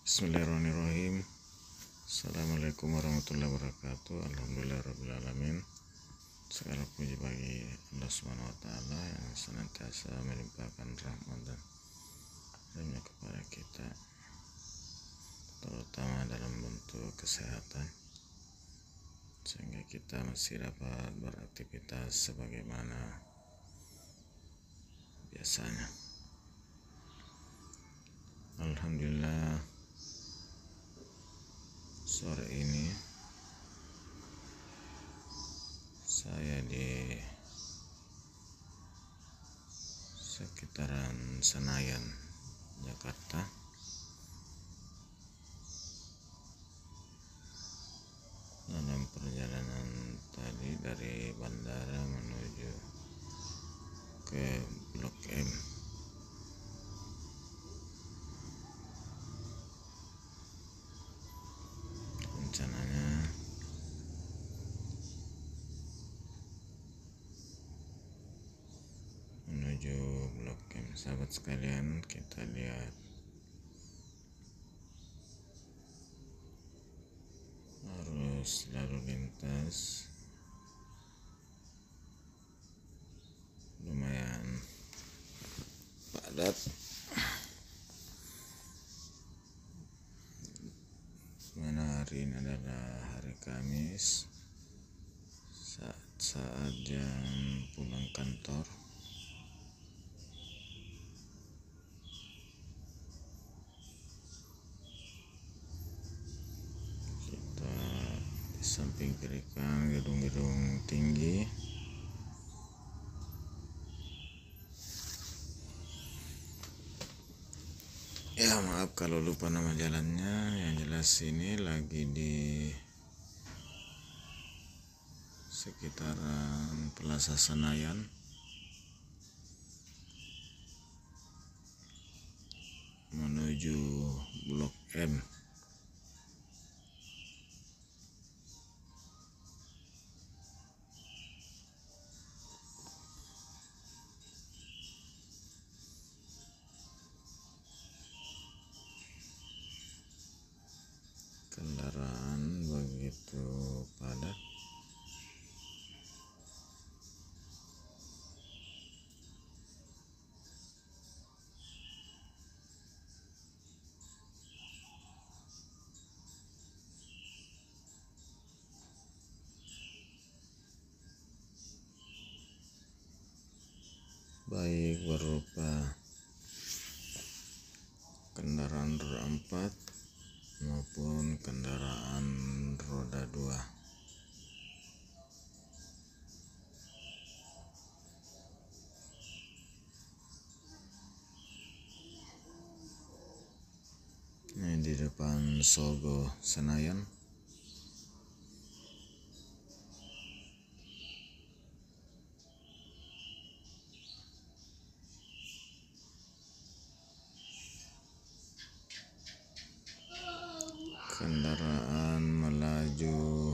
Bismillahirrahmanirrahim. Assalamualaikum warahmatullahi wabarakatuh. Alhamdulillahirrahmanirrahim. Segala puji bagi Allah Subhanahu wa Ta'ala yang senantiasa melimpahkan rahmat dan karunia kepada kita, terutama dalam bentuk kesehatan, sehingga kita masih dapat beraktivitas sebagaimana biasanya. Alhamdulillah, sore ini saya di sekitaran Senayan, Jakarta. Dalam perjalanan tadi dari bandara menuju ke Blok M. Rencananya menuju Blok M. Sahabat sekalian, kita lihat arus lalu lintas lumayan padat, mana hari ini adalah hari Kamis, saat jam pulang kantor. Kita di samping kiri kanan gedung-gedung tinggi. Ya, maaf kalau lupa nama jalannya. Yang jelas ini lagi di sekitaran Plaza Senayan menuju Blok M. Kendaraan begitu padat. Baik berupa kendaraan roda 4 maupun kendaraan roda 2. Ini di depan Sogo Senayan. Kendaraan melaju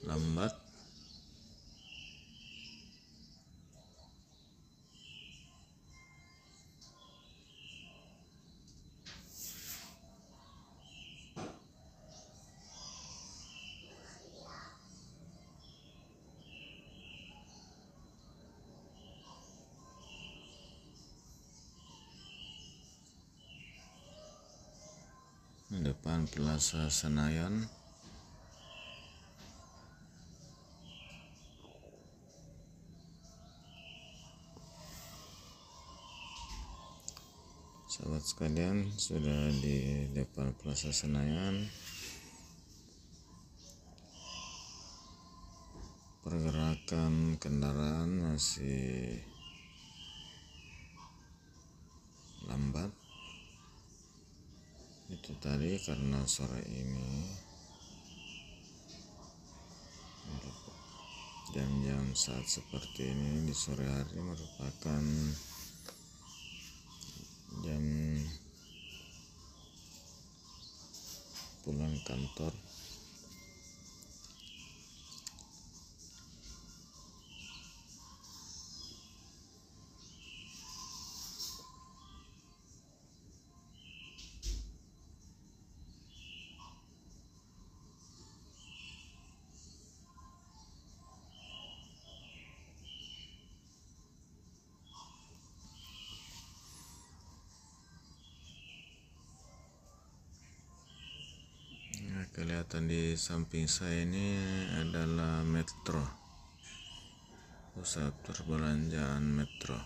lambat. Depan Plaza Senayan. Sahabat sekalian, sudah di depan Plaza Senayan. Pergerakan kendaraan masih lambat. Itu tadi karena sore ini jam-jam saat seperti ini di sore hari merupakan jam pulang kantor. kelihatan di samping saya ini adalah Metro, pusat perbelanjaan Metro.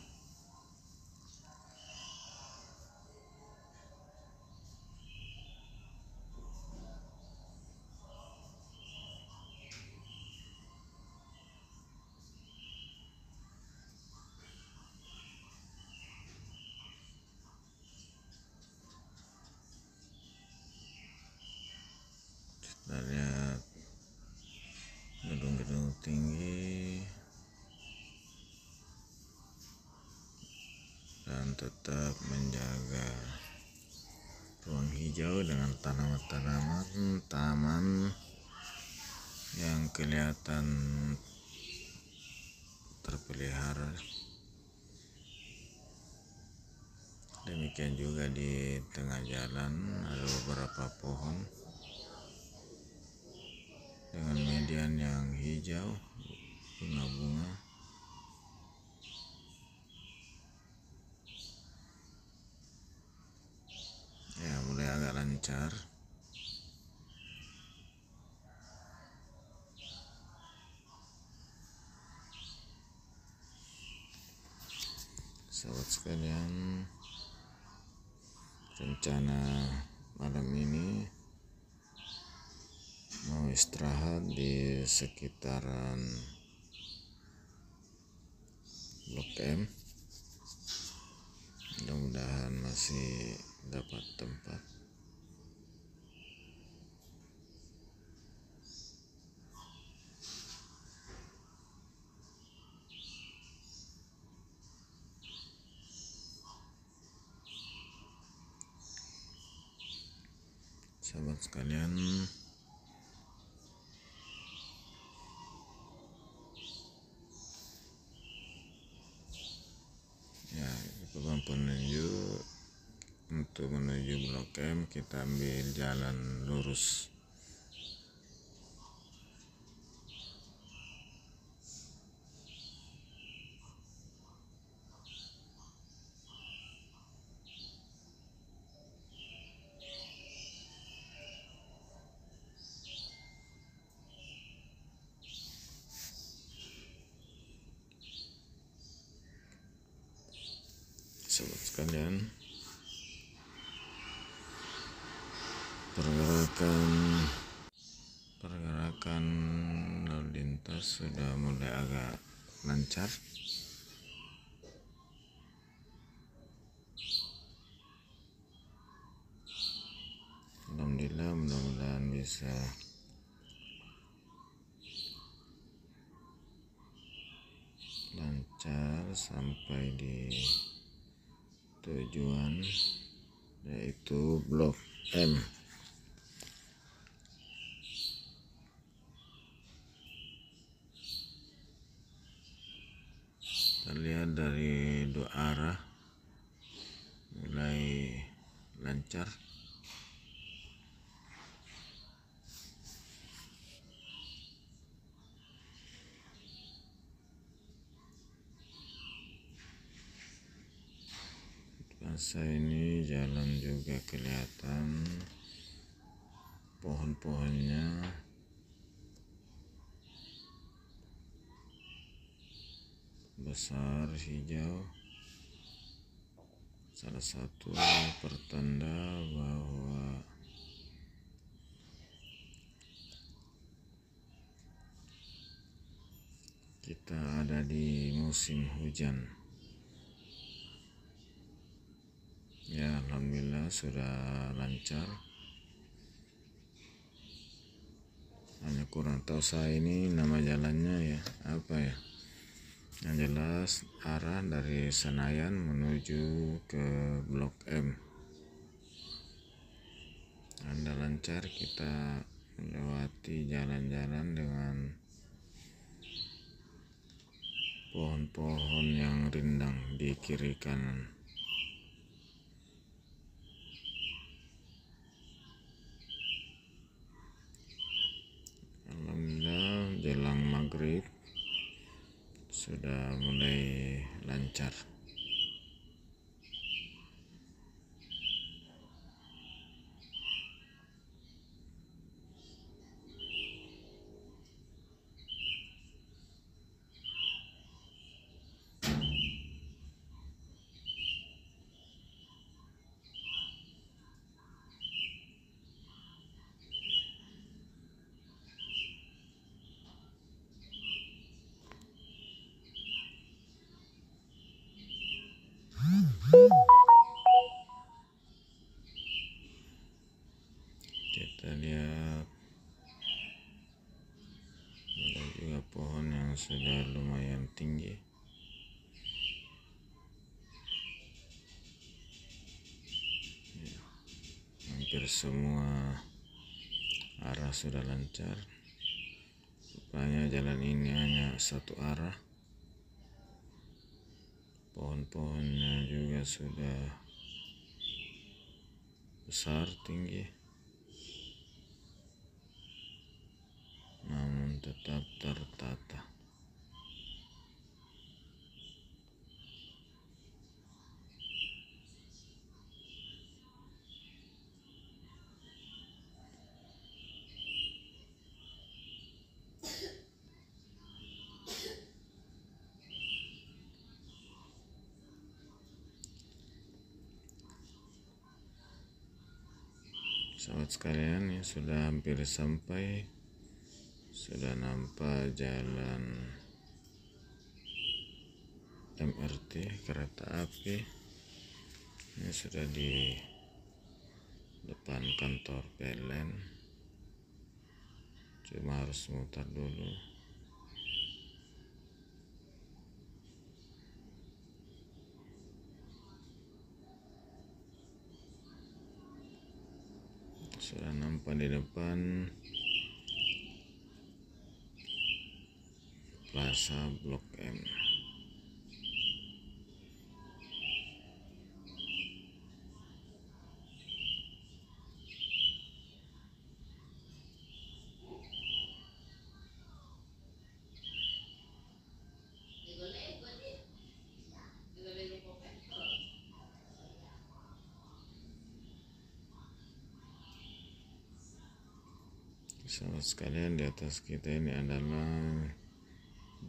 Kita lihat gedung-gedung tinggi dan tetap menjaga ruang hijau dengan tanaman-tanaman taman yang kelihatan terpelihara. Demikian juga di tengah jalan ada beberapa pohon dengan median yang hijau, bunga-bunga. Ya, mulai agak lancar. Sahabat sekalian, rencana malam ini mau istirahat di sekitaran Blok M. Mudah-mudahan masih dapat tempat. Sahabat sekalian, ya, papan penunjuk untuk menuju Blok M kita ambil jalan lurus. Sahabat sekalian, pergerakan lalu lintas sudah mulai agak lancar. Alhamdulillah, mudah-mudahan bisa lancar sampai di tujuan, yaitu Blok M. Kita lihat dari dua arah mulai lancar. Masa ini jalan juga kelihatan pohon-pohonnya besar hijau, salah satu pertanda bahwa kita ada di musim hujan. Ya, alhamdulillah sudah lancar. Hanya kurang tahu saya ini nama jalannya ya apa ya. Yang jelas arah dari Senayan menuju ke Blok M. Anda lancar, kita melewati jalan-jalan dengan pohon-pohon yang rindang di kiri kanan. Alhamdulillah jelang maghrib sudah mulai lancar. sudah lumayan tinggi. Hampir semua arah sudah lancar. Rupanya jalan ini hanya satu arah. Pohon-pohonnya juga sudah besar, tinggi, namun tetap tertata. Sahabat sekalian, ya sudah hampir sampai. Sudah nampak jalan MRT, kereta api. Ini sudah di depan kantor PLN. Cuma harus mutar dulu. Sudah nampak di depan Plaza Blok M. Sahabat sekalian, di atas kita ini adalah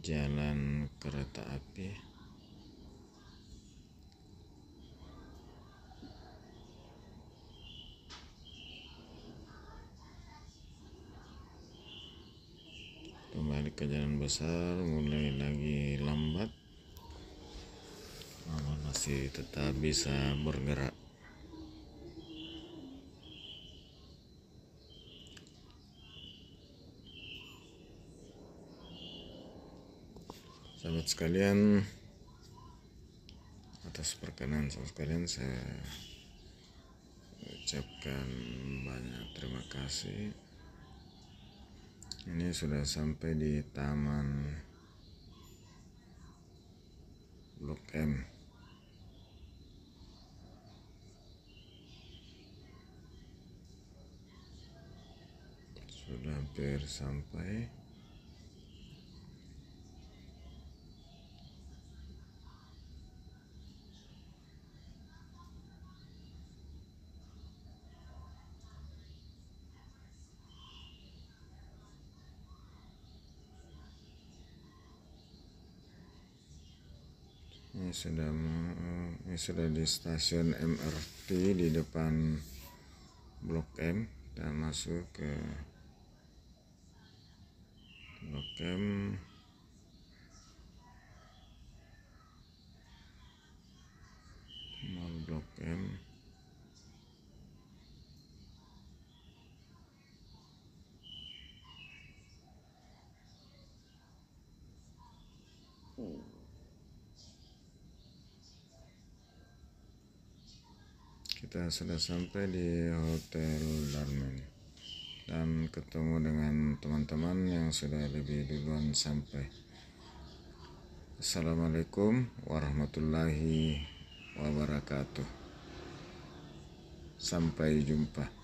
jalan kereta api. Kembali ke jalan besar, mulai lagi lambat, namun masih tetap bisa bergerak. Sahabat sekalian, atas perkenan sahabat sekalian, saya ucapkan banyak terima kasih. Ini sudah sampai di Taman Blok M. Sudah hampir sampai. Ini sudah di stasiun MRT di depan Blok M. Kita masuk ke Blok M. Mall Blok M. Kita sudah sampai di Hotel Darmin dan ketemu dengan teman-teman yang sudah lebih duluan sampai. Assalamualaikum warahmatullahi wabarakatuh. Sampai jumpa.